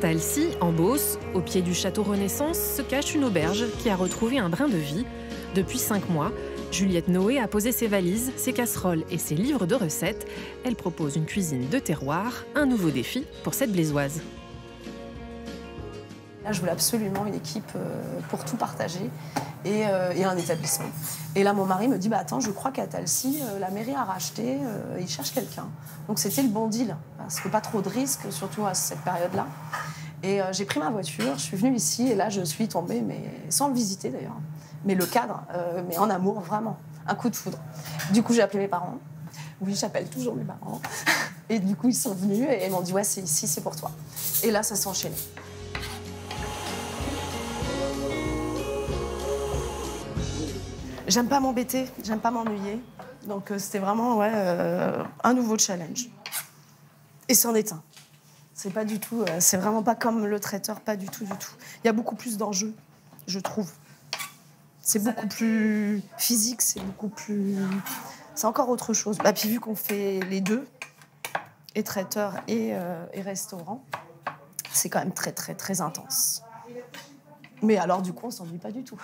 À Alcy, en Beauce, au pied du château Renaissance, se cache une auberge qui a retrouvé un brin de vie. Depuis 5 mois, Juliette Noé a posé ses valises, ses casseroles et ses livres de recettes. Elle propose une cuisine de terroir, un nouveau défi pour cette Blésoise. Là, je voulais absolument une équipe pour tout partager et un établissement. Et là, mon mari me dit attends, je crois qu'à Talcy, la mairie a racheté, ils cherchent quelqu'un. Donc c'était le bon deal, parce que pas trop de risques, surtout à cette période-là. Et j'ai pris ma voiture, je suis venue ici et là, je suis tombée, mais sans le visiter d'ailleurs. Mais le cadre, mais en amour, vraiment, un coup de foudre. Du coup, j'ai appelé mes parents. Oui, j'appelle toujours mes parents. Et du coup, ils sont venus et ils m'ont dit ouais, c'est ici, c'est pour toi. Et là, ça s'est enchaîné. J'aime pas m'embêter, j'aime pas m'ennuyer. Donc c'était vraiment un nouveau challenge. Et c'en est un. C'est pas du tout, c'est vraiment pas comme le traiteur, pas du tout, du tout. Il y a beaucoup plus d'enjeux, je trouve. C'est beaucoup plus physique, c'est beaucoup plus... C'est encore autre chose. Puis vu qu'on fait les deux, et traiteur et restaurant, c'est quand même très, très, très intense. Mais alors du coup, on s'ennuie pas du tout.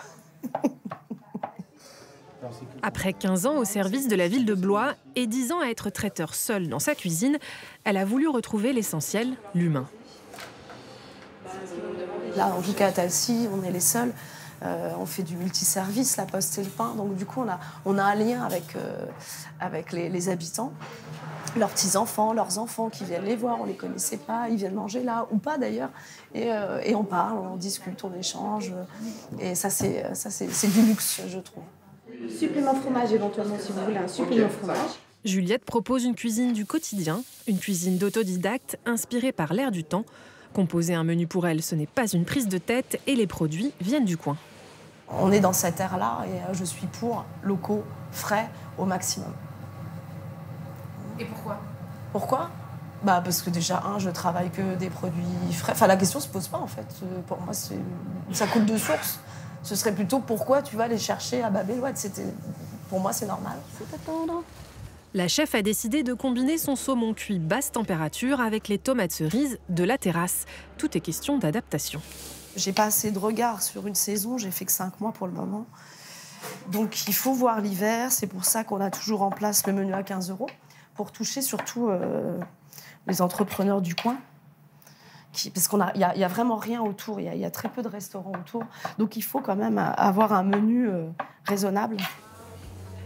Après 15 ans au service de la ville de Blois et 10 ans à être traiteur seule dans sa cuisine, elle a voulu retrouver l'essentiel, l'humain. Là, en tout cas, à Talcy, on est les seuls. On fait du multiservice, la poste et le pain. Donc, du coup, on a un lien avec les habitants. Leurs petits-enfants, leurs enfants qui viennent les voir, on ne les connaissait pas, ils viennent manger là, ou pas d'ailleurs. Et on parle, on discute, on échange. Et ça, c'est du luxe, je trouve. Supplément fromage éventuellement si vous voulez un supplément fromage. Juliette propose une cuisine du quotidien, une cuisine d'autodidacte inspirée par l'air du temps. Composer un menu pour elle, ce n'est pas une prise de tête et les produits viennent du coin. On est dans cette ère-là et je suis pour locaux, frais au maximum. Et pourquoi ? Pourquoi ? Parce que déjà, je travaille que des produits frais. Enfin, la question ne se pose pas en fait. Pour moi, ça coule de source. Ce serait plutôt pourquoi tu vas les chercher à Babel-Oued. Pour moi, c'est normal. C'est attendre. La chef a décidé de combiner son saumon cuit basse température avec les tomates cerises de la terrasse. Tout est question d'adaptation. J'ai pas assez de regard sur une saison. J'ai fait que 5 mois pour le moment. Donc, il faut voir l'hiver. C'est pour ça qu'on a toujours en place le menu à 15 € pour toucher surtout les entrepreneurs du coin. Parce qu'il y a vraiment rien autour, il y a très peu de restaurants autour. Donc il faut quand même avoir un menu raisonnable.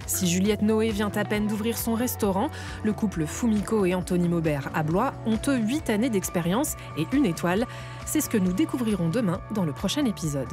Si Juliette Noé vient à peine d'ouvrir son restaurant, le couple Fumiko et Anthony Maubert à Blois ont eux 8 années d'expérience et 1 étoile. C'est ce que nous découvrirons demain dans le prochain épisode.